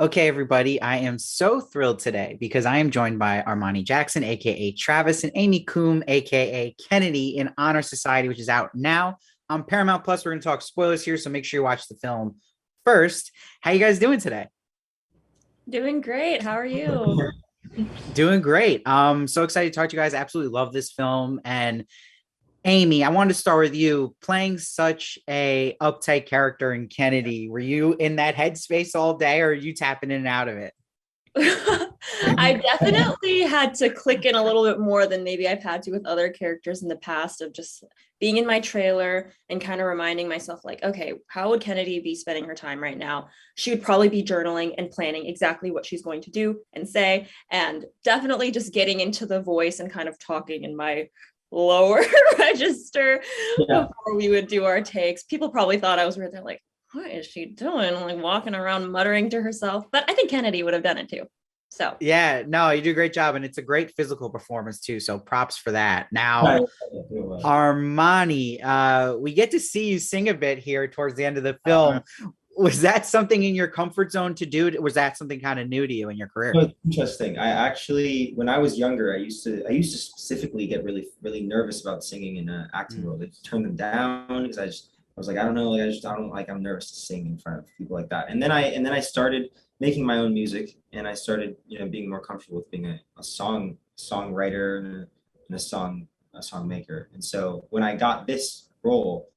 Okay, everybody, I am so thrilled today because I am joined by Armani Jackson, aka Travis, and Amy Keum, aka Kennedy, in Honor Society, which is out now on Paramount Plus. We're going to talk spoilers here, so make sure you watch the film first. How you guys doing today? Doing great. How are you? Doing great. So excited to talk to you guys. I absolutely love this film. And Amy, I wanted to start with you playing such a uptight character in Kennedy. Were you in that headspace all day, or are you tapping in and out of it? I definitely had to click in a little bit more than maybe I've had to with other characters in the past of just being in my trailer and kind of reminding myself, like, okay, how would Kennedy be spending her time right now? She would probably be journaling and planning exactly what she's going to do and say, and definitely just getting into the voice and kind of talking in my lower register Yeah. before we would do our takes. People probably thought I was weird. They're like, what is she doing? Like walking around muttering to herself. But I think Kennedy would have done it too. So Yeah, no, you do a great job, and it's a great physical performance too. So props for that. Now, Right. Armani, we get to see you sing a bit here towards the end of the film. Was that something in your comfort zone to do? Was that something kind of new to you in your career? It's interesting. I actually, when I was younger, I used to specifically get really nervous about singing in an acting role. I just turn them down because I was like, I don't know, like I don't like, I'm nervous to sing in front of people like that. And then I started making my own music, and I started, being more comfortable with being a songwriter and a song maker. And so when I got this role,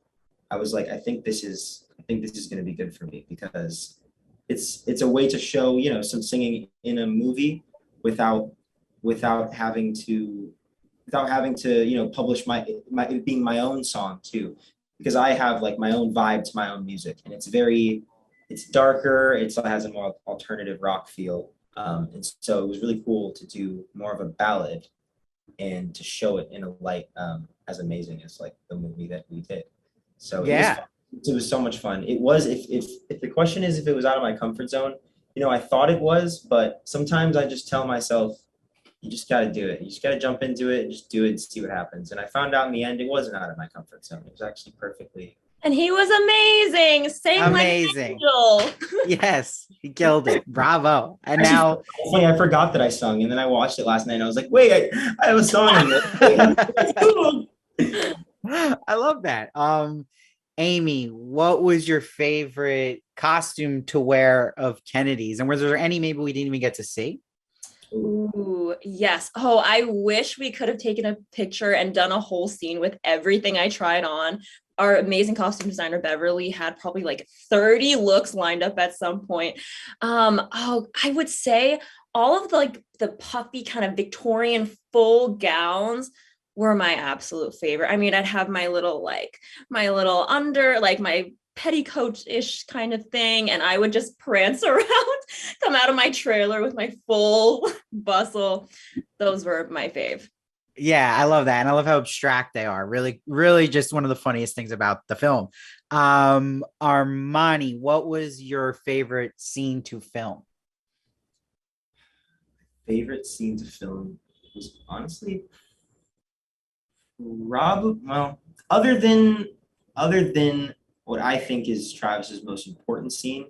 I was like, I think this is going to be good for me because it's a way to show, some singing in a movie without without having to publish my it being my own song too, because I have like my own vibe to my own music, and it's darker, it has a more alternative rock feel. And so it was really cool to do more of a ballad and to show it in a light, as amazing as like the movie that we did. So it was Yeah. fun. It was so much fun. It was, if the question is if it was out of my comfort zone, I thought it was, but sometimes I just tell myself, you just got to do it. You just got to jump into it and just do it and see what happens. And I found out in the end it wasn't out of my comfort zone. It was actually perfectly. and he was amazing. Sang like an Amazing. angel. Yes, he killed it. Bravo. And Actually, now funny, I forgot that I sung, and then I watched it last night, and I was like, wait, I have a song in this. That's cool. I love that. Amy, what was your favorite costume to wear of Kennedy's? And was there any maybe we didn't even get to see? Ooh, yes. Oh, I wish we could have taken a picture and done a whole scene with everything I tried on. Our amazing costume designer Beverly had probably like 30 looks lined up at some point. I would say all of the puffy kind of Victorian full gowns were my absolute favorite. I mean, I'd have my little under like my petticoat-ish kind of thing, and I would just prance around, come out of my trailer with my full bustle. Those were my fave. Yeah, I love that. And I love how abstract they are. Really, really just one of the funniest things about the film. Armani, what was your favorite scene to film? Favorite scene to film was honestly Rob. Well, other than other than what I think is Travis's most important scene,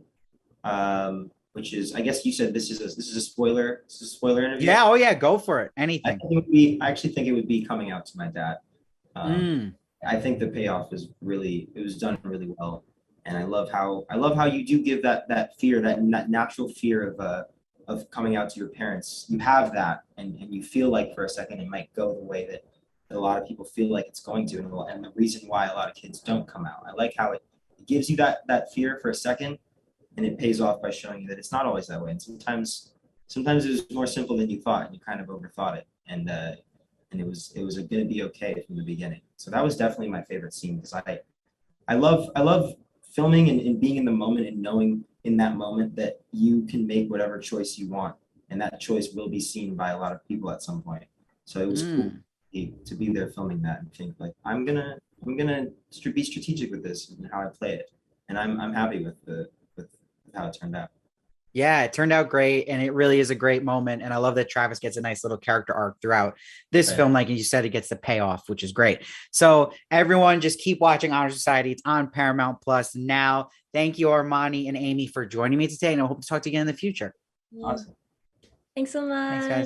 which is, I guess you said this is a spoiler. This is a spoiler interview. Yeah, oh yeah, go for it. Anything. I actually think it would be coming out to my dad. Um, Mm, I think the payoff it was done really well, and I love how you do give that fear, that natural fear of coming out to your parents. You have that, and you feel like for a second it might go the way that a lot of people feel like it's going to, and the reason why a lot of kids don't come out. I like how it gives you that fear for a second, and it pays off by showing you that it's not always that way, and sometimes it was more simple than you thought, and you kind of overthought it, and it was going to be okay from the beginning. So that was definitely my favorite scene because I love filming and being in the moment and knowing in that moment that you can make whatever choice you want, and that choice will be seen by a lot of people at some point. So it was cool mm. to be there filming that and think like I'm gonna be strategic with this and how I play it, and I'm happy with how it turned out. Yeah, it turned out great, and it really is a great moment. And I love that Travis gets a nice little character arc throughout this Right. film. Like you said, it gets the payoff, which is great. So everyone, just keep watching Honor Society. It's on Paramount Plus now. Thank you, Armani and Amy, for joining me today, and I hope to talk to you again in the future. Yeah. Awesome. Thanks so much. Thanks, guys.